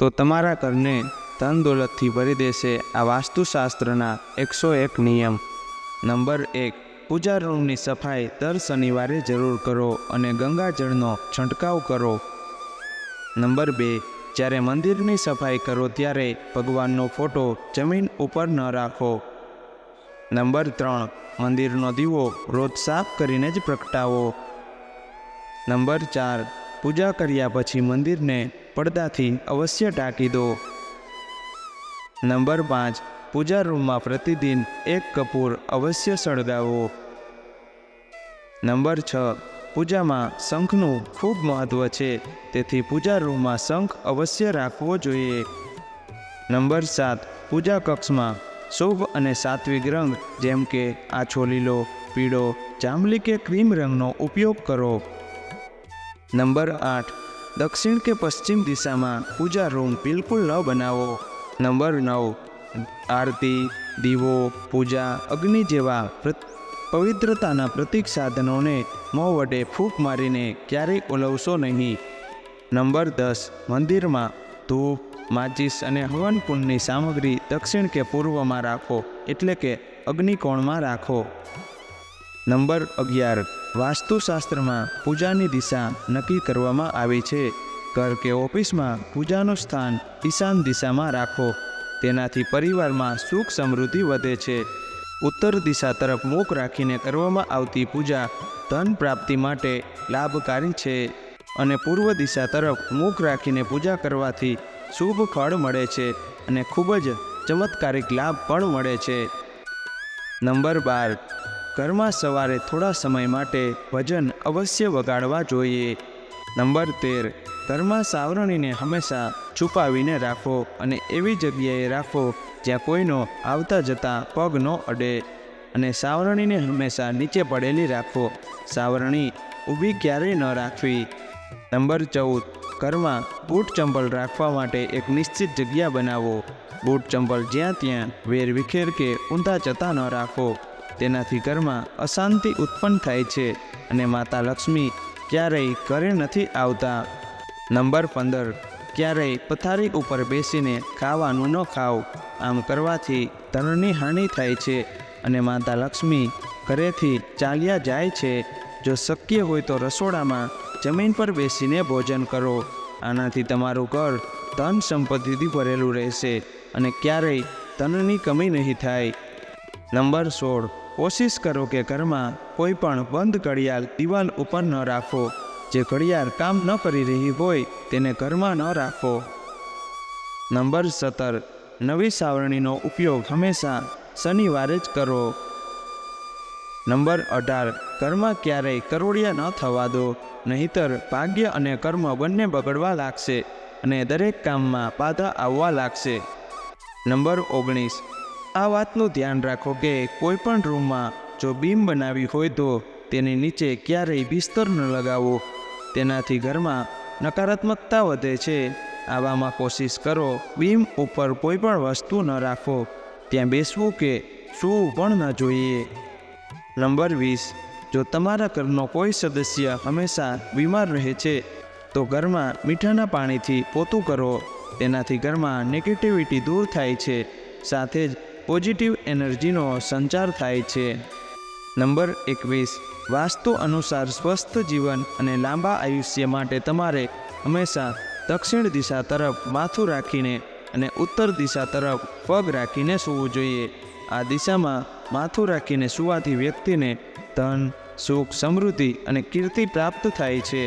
તો તમારા ઘરને ધન દોલતથી ભરી દેશે આ વાસ્તુશાસ્ત્રના 101 નિયમ। નંબર 1, પૂજા રૂમની સફાઈ દર શનિવારે જરૂર કરો અને ગંગાજળનો છંટકાવ કરો। નંબર 2, જ્યારે મંદિરની સફાઈ કરો ત્યારે ભગવાનનો ફોટો જમીન ઉપર ન રાખો। નંબર 3, મંદિરનો દીવો રોજ સાફ કરીને જ પ્રગટાવો। નંબર 4, પૂજા કર્યા પછી મંદિરને પડદાથી અવશ્ય ઢાંકી દો। નંબર 5, પૂજા રૂમમાં પ્રતિદિન 1 કપૂર અવશ્ય સળગાવો। નંબર 6, પૂજામાં શંખનું ખૂબ મહત્ત્વ છે, તેથી પૂજા રૂમમાં શંખ અવશ્ય રાખવો જોઈએ। નંબર 7, પૂજા કક્ષમાં શુભ અને સાત્વિક રંગ જેમ કે આછો લીલો, પીળો, જાંબલી કે ક્રીમ રંગનો ઉપયોગ કરો। નંબર 8, દક્ષિણ કે પશ્ચિમ દિશામાં પૂજા રૂમ બિલકુલ ન બનાવો। નંબર 9, આરતી, દીવો, પૂજા, અગ્નિ જેવા પવિત્રતાના પ્રતીક સાધનોને મોં વડે ફૂંક મારીને ક્યારેય ઓલવશો નહીં। નંબર 10, મંદિરમાં ધૂપ, માચિસ અને હવન કુંડની સામગ્રી દક્ષિણ કે પૂર્વમાં રાખો, એટલે કે અગ્નિકોણમાં રાખો। નંબર 11, વાસ્તુશાસ્ત્રમાં પૂજાની દિશા નક્કી કરવામાં આવી છે। ઘર કે ઓફિસમાં પૂજાનું સ્થાન ઈશાન દિશામાં રાખો, તેનાથી પરિવારમાં સુખ સમૃદ્ધિ વધે છે। ઉત્તર દિશા તરફ મુખ રાખીને કરવામાં આવતી પૂજા ધન પ્રાપ્તિ માટે લાભકારી છે અને પૂર્વ દિશા તરફ મુખ રાખીને પૂજા કરવાથી શુભ ફળ મળે છે અને ખૂબ જ ચમત્કારિક લાભ પણ મળે છે। નંબર 12, ઘરમાં સવારે થોડા સમય માટે ભજન અવશ્ય વગાડવા જોઈએ। નંબર 13, ઘરમાં સાવરણીને હંમેશા છુપાવીને રાખો અને એવી જગ્યાએ રાખો જ્યાં કોઈનો આવતા જતા પગ ન અડે, અને સાવરણીને હંમેશા નીચે પડેલી રાખો, સાવરણી ઊભી ક્યારેય ન રાખવી। નંબર 14, ઘરમાં બૂટ ચંપલ રાખવા માટે એક નિશ્ચિત જગ્યા બનાવો। બૂટ ચંપલ જ્યાં ત્યાં વેર વિખેર કે ઊંધા જતા ન રાખો, તેનાથી ઘરમાં અશાંતિ ઉત્પન્ન થાય છે અને માતા લક્ષ્મી ક્યારેય ઘરે નથી આવતા। નંબર 15, ક્યારેય પથારી ઉપર બેસીને ખાવાનું ન ખાઓ, આમ કરવાથી ધનની હાનિ થાય છે અને માતા લક્ષ્મી ઘરેથી ચાલ્યા જાય છે। જો શક્ય હોય તો રસોડામાં જમીન પર બેસીને ભોજન કરો, આનાથી તમારું ઘર ધન સંપત્તિથી ભરેલું રહેશે અને ક્યારેય ધનની કમી નહીં થાય। નંબર 16, કોશિશ કરો કે ઘરમાં કોઈ પણ બંધ ઘડિયાળ દિવાલ ઉપર ન રાખો, જે ઘડિયાળ કામ ન કરી રહી હોય તેને ઘરમાં ન રાખો। નંબર 17, નવી સાવરણીનો ઉપયોગ હંમેશા શનિવારે જ કરો। નંબર 18, ઘરમાં ક્યારેય કરોળિયા ન થવા દો, નહીંતર ભાગ્ય અને કર્મ બંને બગડવા લાગશે અને દરેક કામમાં બાધા આવવા લાગશે। નંબર 19, આ વાતનું ધ્યાન રાખો કે કોઈ પણ રૂમમાં જો બીમ બનાવી હોય તો તેની નીચે ક્યારેય બિસ્તર ન લગાવો, તેનાથી ઘરમાં નકારાત્મકતા વધે છે। આવામાં કોશિશ કરો બીમ ઉપર કોઈ પણ વસ્તુ ન રાખો, ત્યાં બેસવું કે સૂવું પણ ન જોઈએ। નંબર 20, જો તમારા ઘરનો કોઈ સદસ્ય હંમેશા બીમાર રહે છે તો ઘરમાં મીઠાના પાણીથી પોતું કરો, તેનાથી ઘરમાં નેગેટિવિટી દૂર થાય છે, સાથે જ પોઝિટિવ એનર્જીનો સંચાર થાય છે। નંબર 21, વાસ્તુ અનુસાર સ્વસ્થ જીવન અને લાંબા આયુષ્ય માટે તમારે હંમેશા દક્ષિણ દિશા તરફ માથું રાખીને અને ઉત્તર દિશા તરફ પગ રાખીને સૂવું જોઈએ। આ દિશામાં માથું રાખીને સૂવાથી વ્યક્તિને ધન, સુખ, સમૃદ્ધિ અને કીર્તિ પ્રાપ્ત થાય છે।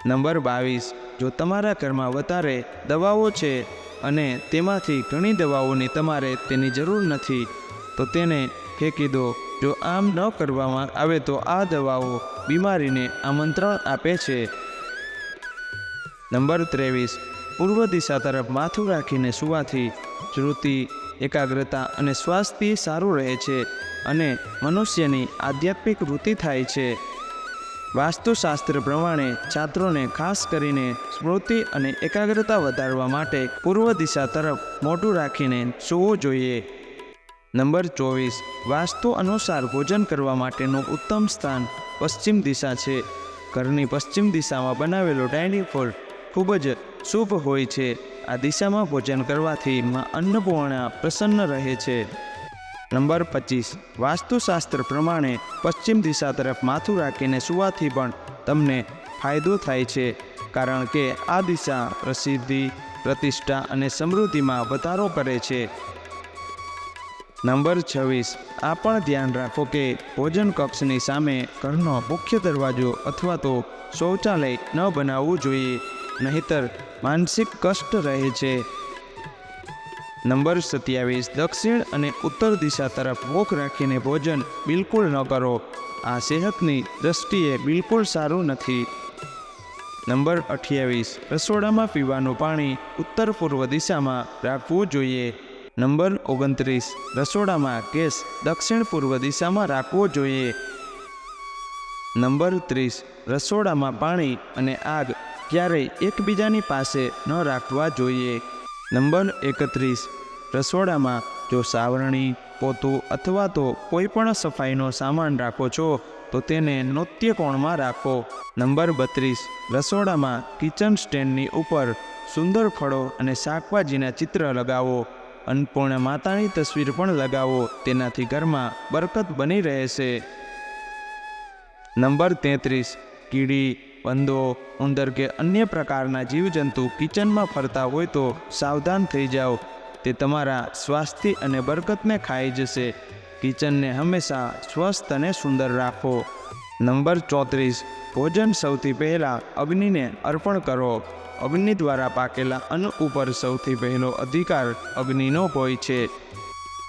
નંબર 22, જો તમારા ઘરમાં વધારે દવાઓ છે અને તેમાંથી ઘણી દવાઓની તમારે તેની જરૂર નથી તો તેને ફેંકી દો। જો આમ ન કરવામાં આવે તો આ દવાઓ બીમારીને આમંત્રણ આપે છે। નંબર 23, પૂર્વ દિશા તરફ માથું રાખીને સૂવાથી શ્રુતિ, એકાગ્રતા અને સ્વાસ્થ્ય સારું રહે છે અને મનુષ્યની આધ્યાત્મિક વૃત્તિ થાય છે। વાસ્તુશાસ્ત્ર પ્રમાણે છાત્રોને ખાસ કરીને સ્મૃતિ અને એકાગ્રતા વધારવા માટે પૂર્વ દિશા તરફ મોઢું રાખીને સૂવું જોઈએ। નંબર 24, વાસ્તુ અનુસાર ભોજન કરવા માટેનું ઉત્તમ સ્થાન પશ્ચિમ દિશા છે। ઘરની પશ્ચિમ દિશામાં બનાવેલો ડાઇનિંગ હોલ ખૂબ જ શુભ હોય છે. આ દિશામાં ભોજન કરવાથી માં અન્નપૂર્ણા પ્રસન્ન રહે છે. નંબર 25, વાસ્તુશાસ્ત્ર પ્રમાણે પશ્ચિમ દિશા તરફ માથું રાખીને સૂવાથી પણ તમને ફાયદો થાય છે, કારણ કે આ દિશા પ્રસિદ્ધિ, પ્રતિષ્ઠા અને સમૃદ્ધિમાં વધારો કરે છે. નંબર 26, આ પણ ધ્યાન રાખો કે ભોજન કક્ષની સામે ઘરનો મુખ્ય દરવાજો અથવા તો શૌચાલય ન બનાવવું જોઈએ, નહીંતર માનસિક કષ્ટ રહે છે. નંબર 27, દક્ષિણ અને ઉત્તર દિશા તરફ મુખ રાખીને ભોજન બિલકુલ ન કરો. આ સેહતની દૃષ્ટિએ બિલકુલ સારું નથી. નંબર 28, રસોડામાં પીવાનું પાણી ઉત્તર પૂર્વ દિશામાં રાખવું જોઈએ. નંબર 29, રસોડામાં ગેસ દક્ષિણ પૂર્વ દિશામાં રાખવો જોઈએ. નંબર 30, રસોડામાં પાણી અને આગ ક્યારેય એકબીજાની પાસે ન રાખવા જોઈએ. નંબર 31, રસોડામાં જો સાવરણી, પોતું અથવા તો કોઈ પણ સફાઈનો સામાન રાખો છો તો તેને નૈઋત્ય કોણમાં રાખો. નંબર 32, રસોડામાં કિચન સ્ટેન્ડની ઉપર સુંદર ફળો અને શાકભાજીના ચિત્ર લગાવો. અન્નપૂર્ણા માતાની તસવીર પણ લગાવો, તેનાથી ઘરમાં બરકત બની રહેશે. નંબર 33, કીડી, વંદો, ઉંદર કે અન્ય પ્રકારના જીવજંતુ કિચનમાં ફરતા હોય તો સાવધાન થઈ જાઓ. તે તમારા સ્વાસ્થ્ય અને બરકતને ખાઈ જશે. કિચનને હંમેશા સ્વસ્થ અને સુંદર રાખો. નંબર 34, ભોજન સૌથી પહેલાં અગ્નિને અર્પણ કરો. અગ્નિ દ્વારા પાકેલા અન્ન ઉપર સૌથી પહેલો અધિકાર અગ્નિનો હોય છે.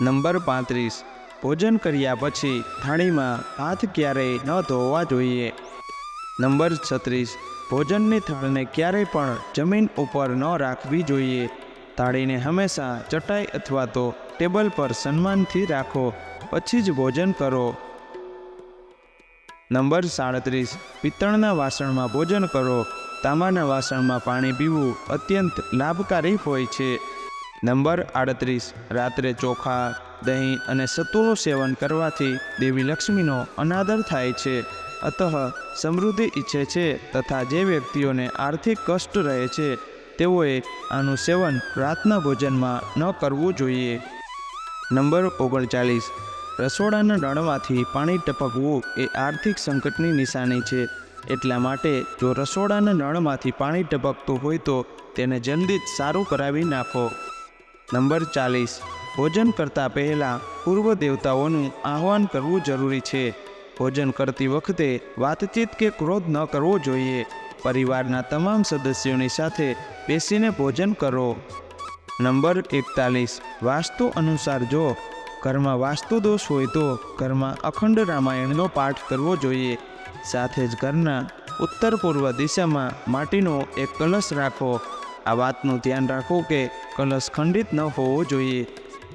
નંબર 35, ભોજન કર્યા પછી થાળીમાં હાથ ક્યારેય ન ધોવા જોઈએ. નંબર 36, ભોજનની થાળને ક્યારેય પણ જમીન ઉપર ન રાખવી જોઈએ. થાળીને હંમેશા ચટાઈ અથવા તો ટેબલ પર સન્માનથી રાખો, પછી જ ભોજન કરો. નંબર 37, પિત્તળના વાસણમાં ભોજન કરો. તાંબાના વાસણમાં પાણી પીવું અત્યંત લાભકારી હોય છે. નંબર 38, રાત્રે ચોખા, દહીં અને સત્તુનું સેવન કરવાથી દેવી લક્ષ્મીનો અનાદર થાય છે. અતઃ સમૃદ્ધિ ઈચ્છે છે તથા જે વ્યક્તિઓને આર્થિક કષ્ટ રહે છે તેઓએ આનું સેવન રાતના ભોજનમાં ન કરવું જોઈએ. નંબર 39, રસોડાના નળમાંથી પાણી ટપકવું એ આર્થિક સંકટની નિશાની છે. એટલા માટે જો રસોડાના નળમાંથી પાણી ટપકતું હોય તો તેને જલ્દી જ સારું કરાવી નાખો. નંબર 40, ભોજન કરતાં પહેલાં પૂર્વ દેવતાઓનું આહ્વાન કરવું જરૂરી છે. ભોજન કરતી વખતે વાતચીત કે ક્રોધ ન કરવો જોઈએ. પરિવારના તમામ સદસ્યોની સાથે બેસીને ભોજન કરો. નંબર 41, વાસ્તુ અનુસાર જો ઘરમાં વાસ્તુ દોષ હોય તો ઘરમાં અખંડ રામાયણનો પાઠ કરવો જોઈએ. સાથે જ ઘરના ઉત્તર પૂર્વ દિશામાં માટીનો એક કલશ રાખો. આ વાતનું ધ્યાન રાખો કે કલશ ખંડિત ન હોવો જોઈએ.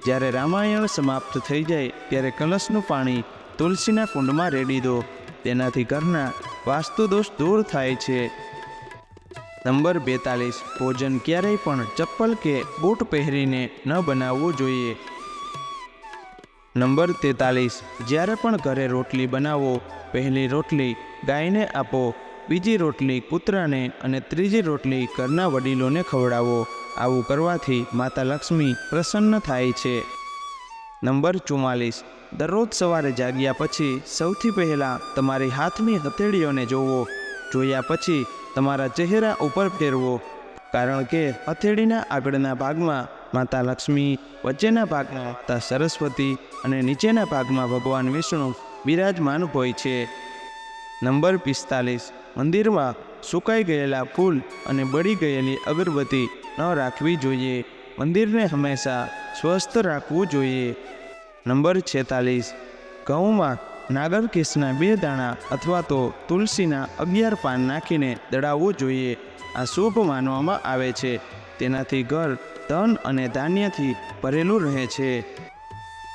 જ્યારે રામાયણ સમાપ્ત થઈ જાય ત્યારે કલશનું પાણી તુલસીના કુંડમાં રેડી દો. તેનાથી ઘરના વાસ્તુ દોષ દૂર થાય છે. નંબર 42, ભોજન ક્યારેય પણ ચપ્પલ કે બૂટ પહેરીને ન બનાવવું જોઈએ. નંબર 43, જ્યારે પણ ઘરે રોટલી બનાવો, પહેલી રોટલી ગાયને આપો, બીજી રોટલી કૂતરાને અને ત્રીજી રોટલી ઘરના વડીલોને ખવડાવો. આવું કરવાથી માતા લક્ષ્મી પ્રસન્ન થાય છે. નંબર 44, દરરોજ સવારે જાગ્યા પછી સૌથી પહેલાં તમારી હાથની હથેળીઓને જોવો. જોયા પછી તમારા ચહેરા ઉપર ફેરવો, કારણ કે હથેળીના આગળના ભાગમાં માતા લક્ષ્મી, વચ્ચેના ભાગમાં માતા સરસ્વતી અને નીચેના ભાગમાં ભગવાન વિષ્ણુ બિરાજમાન હોય છે. નંબર 45, મંદિરમાં સુકાઈ ગયેલા ફૂલ અને બળી ગયેલી અગરબત્તી ન રાખવી જોઈએ. મંદિરને હંમેશા સ્વસ્થ રાખવું જોઈએ. નંબર 46, ઘઉંમાં નાગરકેશના 2 દાણા અથવા તો તુલસીના 11 પાન નાખીને દળાવવું જોઈએ. આ શુભ માનવામાં આવે છે. તેનાથી ઘર ધન અને ધાન્યથી ભરેલું રહે છે.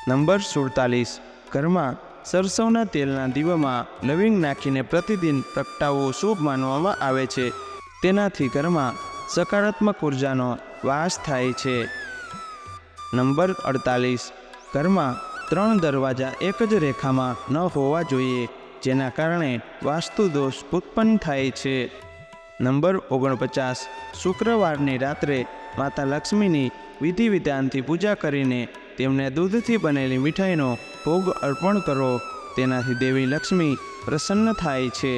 નંબર 47, ઘરમાં સરસવના તેલના દીવામાં લવિંગ નાખીને પ્રતિદિન પ્રગટાવવું શુભ માનવામાં આવે છે. તેનાથી ઘરમાં સકારાત્મક ઉર્જાનો વાસ થાય છે. નંબર 48, ઘરમાં 3 દરવાજા એક જ રેખામાં ન હોવા જોઈએ, જેના કારણે વાસ્તુ દોષ ઉત્પન્ન થાય છે. નંબર 49, શુક્રવારની રાત્રે માતા લક્ષ્મીની વિધિ વિધાનથી પૂજા કરીને તેમને દૂધથી બનેલી મીઠાઈનો ભોગ અર્પણ કરો. તેનાથી દેવી લક્ષ્મી પ્રસન્ન થાય છે.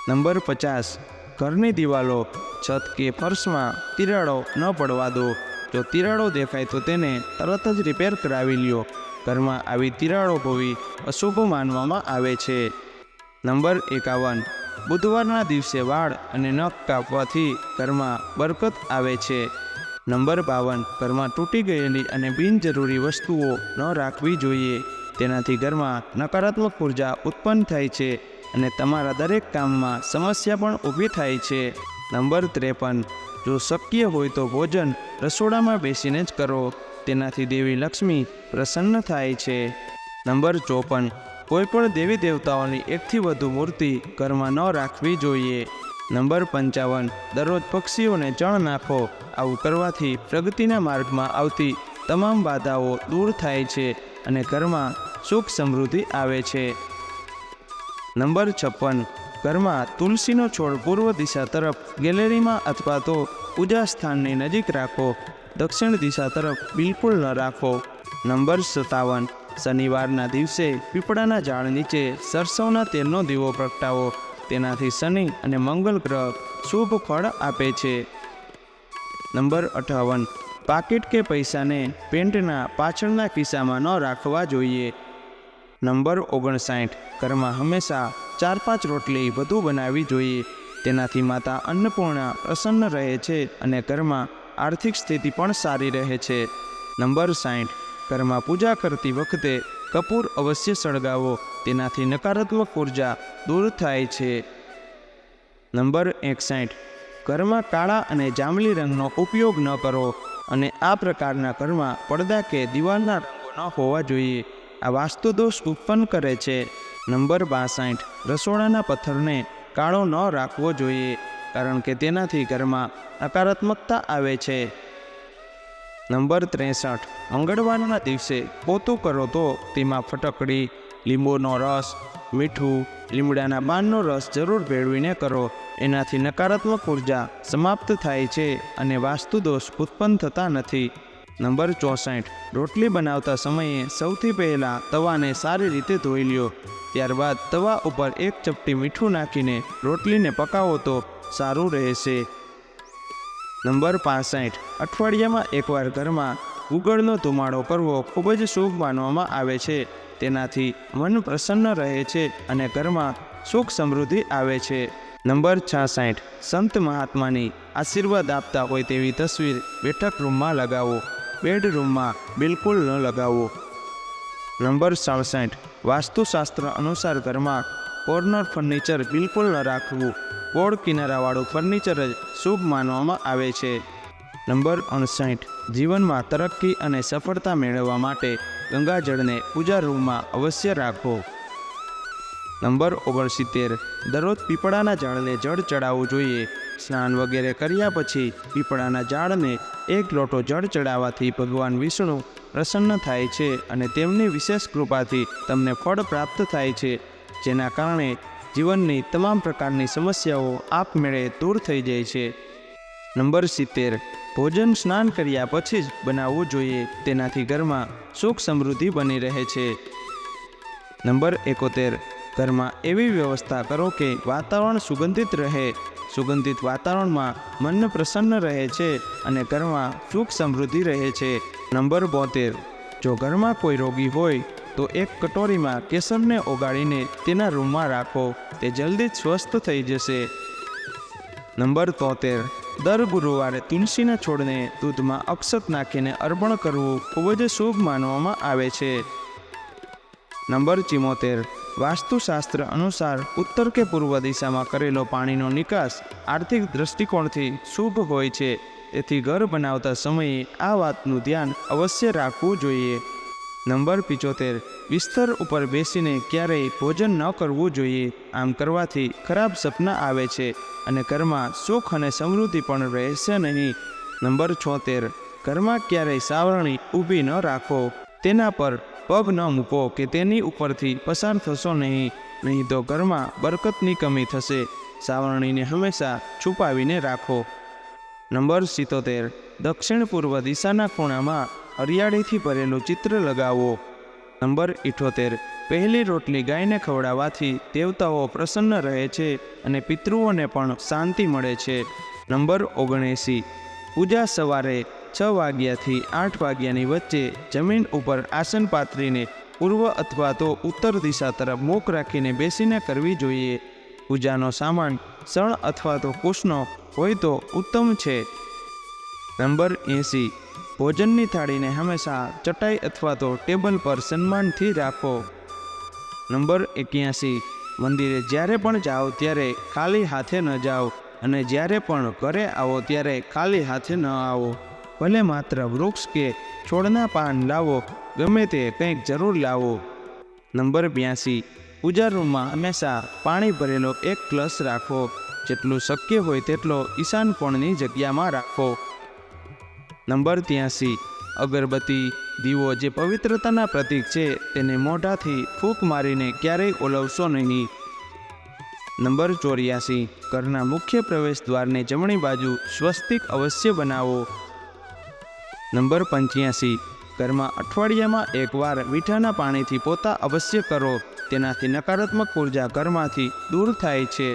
નંબર 50, ઘરની દિવાલો, છત કે ફર્શમાં તિરાડો ન પડવા દો. જો તિરાડો દેખાય તો તેને તરત જ રિપેર કરાવી લ્યો. ઘરમાં આવી તિરાડો હોવી અશુભ માનવામાં આવે છે. નંબર 51, બુધવારના દિવસે વાળ અને નખ કાપવાથી ઘરમાં બરકત આવે છે. નંબર 52, ઘરમાં તૂટી ગયેલી અને બિનજરૂરી વસ્તુઓ ન રાખવી જોઈએ. તેનાથી ઘરમાં નકારાત્મક ઉર્જા ઉત્પન્ન થાય છે અને તમારા દરેક કામમાં સમસ્યા પણ ઊભી થાય છે. નંબર 53, જો શક્ય હોય તો ભોજન રસોડામાં બેસીને જ કરો. તેનાથી દેવી લક્ષ્મી પ્રસન્ન થાય છે. નંબર 54, કોઈપણ દેવી દેવતાઓની એકથી વધુ મૂર્તિ ઘરમાં ન રાખવી જોઈએ. નંબર 55, દરરોજ પક્ષીઓને ચણ નાખો. આવું કરવાથી પ્રગતિના માર્ગમાં આવતી તમામ બાધાઓ દૂર થાય છે અને ઘરમાં સુખ સમૃદ્ધિ આવે છે. નંબર 56, ઘરમાં તુલસીનો છોડ પૂર્વ દિશા તરફ ગેલેરીમાં અથવા તો પૂજા સ્થાનની નજીક રાખો. દક્ષિણ દિશા તરફ બિલકુલ ન રાખો. નંબર 57, શનિવારના દિવસે પીપળાના ઝાડ નીચે સરસવના તેલનો દીવો પ્રગટાવો. તેનાથી શનિ અને મંગળ ગ્રહ શુભ ફળ આપે છે. નંબર 58, પાકીટ કે પૈસાને પેન્ટના પાછળના ખિસ્સામાં ન રાખવા જોઈએ. નંબર 59, ઘરમાં હંમેશા 4-5 રોટલી વધુ બનાવવી જોઈએ. તેનાથી માતા અન્નપૂર્ણા પ્રસન્ન રહે છે અને ઘરમાં આર્થિક સ્થિતિ પણ સારી રહે છે. નંબર 60, ઘરમાં પૂજા કરતી વખતે કપૂર અવશ્ય સળગાવો. તેનાથી નકારાત્મક ઉર્જા દૂર થાય છે. નંબર 61, ઘરમાં કાળા અને જાંબલી રંગનો ઉપયોગ ન કરો અને આ પ્રકારના ઘરમાં પડદા કે દિવાલના રંગો ન હોવા જોઈએ. આ વાસ્તુ દોષ ઉત્પન્ન કરે છે. નંબર 62, રસોડાના પથ્થરને કાળો ન રાખવો જોઈએ કારણ કે તેનાથી ઘરમાં નકારાત્મકતા આવે છે. નંબર 63, મંગળવારના દિવસે પોતું કરો તો તેમાં ફટકડી, લીંબુનો રસ, મીઠું, લીમડાના પાનનો રસ જરૂર ભેળવીને કરો. એનાથી નકારાત્મક ઉર્જા સમાપ્ત થાય છે અને વાસ્તુ દોષ ઉત્પન્ન થતા નથી. નંબર 64, રોટલી બનાવતા સમયે સૌથી પહેલાં તવાને સારી રીતે ધોઈ લ્યો. ત્યારબાદ તવા ઉપર 1 ચપટી મીઠું નાખીને રોટલીને પકાવો તો સારું રહેશે. નંબર 65, અઠવાડિયામાં એકવાર ઘરમાં ગુગળનો ધુમાડો કરવો ખૂબ જ શુભ માનવામાં આવે છે. તેનાથી મન પ્રસન્ન રહે છે અને ઘરમાં સુખ સમૃદ્ધિ આવે છે. નંબર 66, સંત મહાત્માની આશીર્વાદ આપતા હોય તેવી તસવીર બેઠક રૂમમાં લગાવો. બેડરૂમમાં બિલકુલ ન લગાવો. નંબર 67, વાસ્તુશાસ્ત્ર અનુસાર ઘરમાં કોર્નર ફર્નિચર બિલકુલ ન રાખવું. ગોળ કિનારાવાળું ફર્નિચર જ શુભ માનવામાં આવે છે. નંબર 59, જીવનમાં તરક્કી અને સફળતા મેળવવા માટે ગંગાજળને પૂજા રૂમમાં અવશ્ય રાખો. નંબર 69, દરરોજ પીપળાના ઝાડને જળ ચડાવવું જોઈએ. સ્નાન વગેરે કર્યા પછી પીપળાના ઝાડને 1 લોટો જળ ચડાવવાથી ભગવાન વિષ્ણુ પ્રસન્ન થાય છે અને તેમની વિશેષ કૃપાથી તમને ફળ પ્રાપ્ત થાય છે, જેના કારણે જીવનની તમામ પ્રકારની સમસ્યાઓ આપમેળે દૂર થઈ જાય છે. નંબર 70, ભોજન સ્નાન કર્યા પછી જ બનાવવું જોઈએ. તેનાથી ઘરમાં સુખ સમૃદ્ધિ બની રહે છે. નંબર 71, ઘરમાં એવી વ્યવસ્થા કરો કે વાતાવરણ સુગંધિત રહે. સુગંધિત વાતાવરણમાં મન પ્રસન્ન રહે છે અને ઘરમાં સુખ સમૃદ્ધિ રહે છે. નંબર 72, જો ઘરમાં કોઈ રોગી હોય તો 1 કટોરીમાં કેસરને ઓગાળીને તેના રૂમમાં રાખો. તે જલ્દી જ સ્વસ્થ થઈ જશે. નંબર 73, દર ગુરુવારે તુલસીના છોડને દૂધમાં અક્ષત નાખીને અર્પણ કરવું ખૂબ જ શુભ માનવામાં આવે છે. નંબર 74, વાસ્તુશાસ્ત્ર અનુસાર ઉત્તર કે પૂર્વ દિશામાં કરેલો પાણીનો નિકાસ આર્થિક દૃષ્ટિકોણથી શુભ હોય છે. તેથી ઘર બનાવતા સમયે આ વાતનું ધ્યાન અવશ્ય રાખવું જોઈએ. નંબર 75, બિસ્તર ઉપર બેસીને ક્યારેય ભોજન ન કરવું જોઈએ. આમ કરવાથી ખરાબ સપના આવે છે અને ઘરમાં સુખ અને સમૃદ્ધિ પણ રહેશે નહીં. નંબર 76, ઘરમાં ક્યારેય સાવરણી ઊભી ન રાખો. તેના પર પગ ન મૂકો કે તેની ઉપરથી પસાર થશો નહીં તો ઘરમાં બરકતની કમી થશે. સાવરણીને હંમેશા છુપાવીને રાખો. નંબર 77, દક્ષિણ પૂર્વ દિશાના ખૂણામાં હરિયાળીથી ભરેલું ચિત્ર લગાવો. નંબર 78, પહેલી રોટલી ગાયને ખવડાવવાથી દેવતાઓ પ્રસન્ન રહે છે અને પિતૃઓને પણ શાંતિ મળે છે. નંબર 79, પૂજા સવારે 6 વાગ્યાથી 8 વાગ્યાની વચ્ચે જમીન ઉપર આસન પાથરીને પૂર્વ અથવા તો ઉત્તર દિશા તરફ મુખ રાખીને બેસીને કરવી જોઈએ. પૂજાનો સામાન શણ અથવા તો કુશનો હોય તો ઉત્તમ છે. નંબર 80, ભોજનની થાળીને હંમેશા ચટાઈ અથવા તો ટેબલ પર સન્માનથી રાખો. નંબર 81, મંદિરે જ્યારે પણ જાઓ ત્યારે ખાલી હાથે ન જાઓ અને જ્યારે પણ ઘરે આવો ત્યારે ખાલી હાથે ન આવો. ભલે માત્ર વૃક્ષ કે છોડના પાન લાવો, ગમે તે કંઈક જરૂર લાવો. નંબર 82, પૂજા રૂમમાં હંમેશા પાણી ભરેલો એક ગ્લાસ રાખો. જેટલું શક્ય હોય તેટલો ઈશાન કોણની જગ્યામાં રાખો. નંબર 83, અગરબત્તી, દીવો જે પવિત્રતાના પ્રતીક છે તેને મોઢાથી ફૂંક મારીને ક્યારેય ઓલવશો નહીં. નંબર 84, ઘરના મુખ્ય પ્રવેશ દ્વારને જમણી બાજુ સ્વસ્તિક અવશ્ય બનાવો. નંબર 85, ઘરમાં અઠવાડિયામાં એકવાર મીઠાના પાણીથી પોતા અવશ્ય કરો. તેનાથી નકારાત્મક ઉર્જા ઘરમાંથી દૂર થાય છે.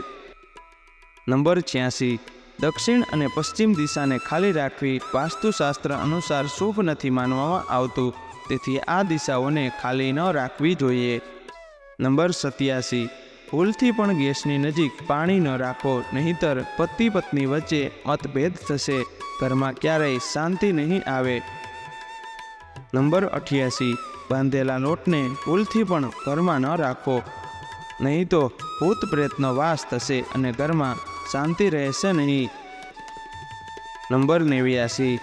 નંબર 86, દક્ષિણ અને પશ્ચિમ દિશાને ખાલી રાખવી વાસ્તુશાસ્ત્ર અનુસાર શુભ નથી માનવામાં આવતું, તેથી આ દિશાઓને ખાલી ન રાખવી જોઈએ. નંબર 87, ભૂલથી પણ ગેસની નજીક પાણી ન રાખો, નહીંતર પતિ પત્ની વચ્ચે મતભેદ થશે. ઘરમાં ક્યારેય શાંતિ નહીં આવે. નંબર 88, બાંધેલા લોટને ભૂલથી પણ ઘરમાં ન રાખો, નહીં તો ભૂત પ્રેતનો વાસ થશે અને ઘરમાં શાંતિ રહેશે નહીં. નંબર 89,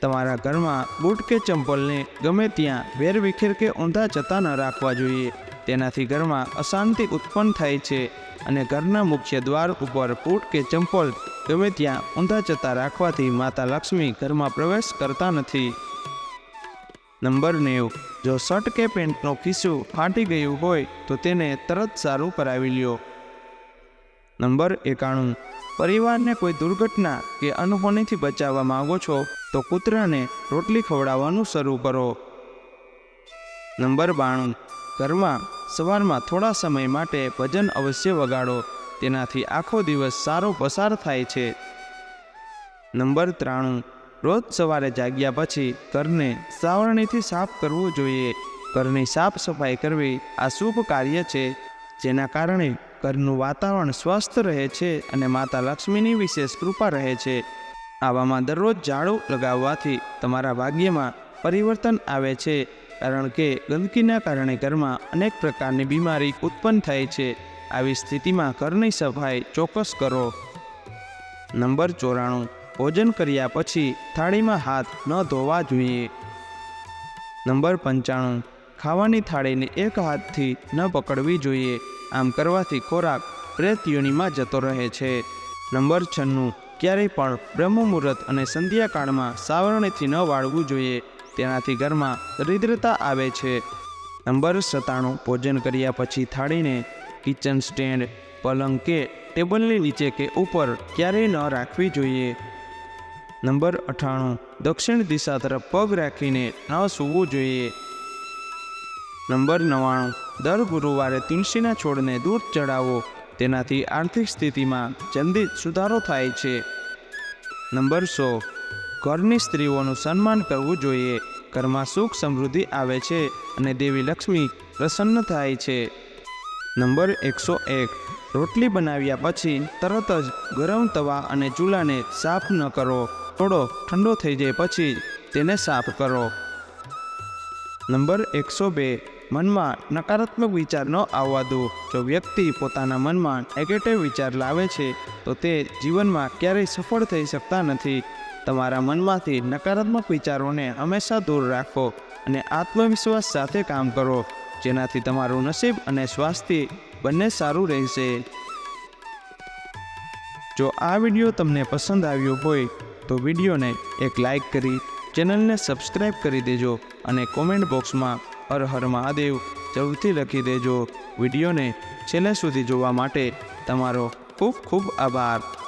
તમારા ઘરમાં બૂટ કે ચંપલને ગમે ત્યાં વેરવિખેર કે ઊંધા જતા ન રાખવા જોઈએ. તેનાથી ઘરમાં અશાંતિ ઉત્પન્ન થાય છે અને ઘરના મુખ્ય દ્વાર ઉપર બૂટ કે ચંપલ ગમે ત્યાં ઊંધા જતા રાખવાથી માતા લક્ષ્મી ઘરમાં પ્રવેશ કરતા નથી. નંબર 90, જો શર્ટ કે પેન્ટનું ખીસું ફાટી ગયું હોય તો તેને તરત સારું કરાવી લ્યો. નંબર 91, પરિવારને કોઈ દુર્ઘટના કે અનહોનીથી બચાવવા માંગો છો તો કૂતરાને રોટલી ખવડાવવાનું શરૂ કરો. નંબર 92, ઘરમાં સવારમાં થોડા સમય માટે ભજન અવશ્ય વગાડો. તેનાથી આખો દિવસ સારો પસાર થાય છે. નંબર 93, રોજ સવારે જાગ્યા પછી ઘરને સાવરણીથી સાફ કરવું જોઈએ. ઘરની સાફ સફાઈ કરવી આ શુભ કાર્ય છે, જેના કારણે ઘરનું વાતાવરણ સ્વસ્થ રહે છે અને માતા લક્ષ્મીની વિશેષ કૃપા રહે છે. આવામાં દરરોજ ઝાડુ લગાવવાથી તમારા ભાગ્યમાં પરિવર્તન આવે છે, કારણ કે ગંદકીના કારણે ઘરમાં અનેક પ્રકારની બીમારી ઉત્પન્ન થાય છે. આવી સ્થિતિમાં ઘરની સફાઈ ચોક્કસ કરો. નંબર 94, ભોજન કર્યા પછી થાળીમાં હાથ ન ધોવા જોઈએ. નંબર 95, ખાવાની થાળીને એક હાથથી ન પકડવી જોઈએ. આમ કરવાથી ખોરાક પ્રેત યોનિમાં જતો રહે છે. નંબર 96, ક્યારેય પણ બ્રહ્મ મુહૂર્ત અને સંધ્યાકાળમાં સાવરણીથી ન વાળવું જોઈએ. તેનાથી ઘરમાં દરિદ્રતા આવે છે. નંબર 97, ભોજન કર્યા પછી થાળીને કિચન સ્ટેન્ડ, પલંગ કે ટેબલની નીચે કે ઉપર ક્યારેય ન રાખવી જોઈએ. નંબર 98, દક્ષિણ દિશા તરફ પગ રાખીને ન સૂવું જોઈએ. નંબર 99, દર ગુરુવારે તુલસીના છોડને દૂધ ચડાવો. તેનાથી આર્થિક સ્થિતિમાં જલ્દી સુધારો થાય છે. નંબર 100, ઘરની સ્ત્રીઓનું સન્માન કરવું જોઈએ. ઘરમાં સુખ સમૃદ્ધિ આવે છે અને દેવી લક્ષ્મી પ્રસન્ન થાય છે. નંબર 101, રોટલી બનાવ્યા પછી તરત જ ગરમ તવા અને ચૂલાને સાફ ન કરો. થોડો ઠંડો થઈ જાય પછી તેને સાફ કરો. નંબર 102, મનમાં નકારાત્મક વિચાર ન આવવા દો. જો વ્યક્તિ પોતાના મનમાં નેગેટિવ વિચાર લાવે છે તો તે જીવનમાં ક્યારેય સફળ થઈ શકતા નથી. તમારા મનમાંથી નકારાત્મક વિચારોને હંમેશા દૂર રાખો અને આત્મવિશ્વાસ સાથે કામ કરો, જેનાથી તમારું નસીબ અને સ્વાસ્થ્ય બંને સારું રહેશે. જો આ વિડીયો તમને પસંદ આવ્યો હોય તો વિડીયોને એક લાઈક કરી ચેનલને સબસ્ક્રાઈબ કરી દેજો અને કોમેન્ટ બોક્સમાં હર હર મહાદેવ જરૂરથી લખી દેજો. વિડીયોને છેલ્લે સુધી જોવા માટે તમારો ખૂબ ખૂબ આભાર.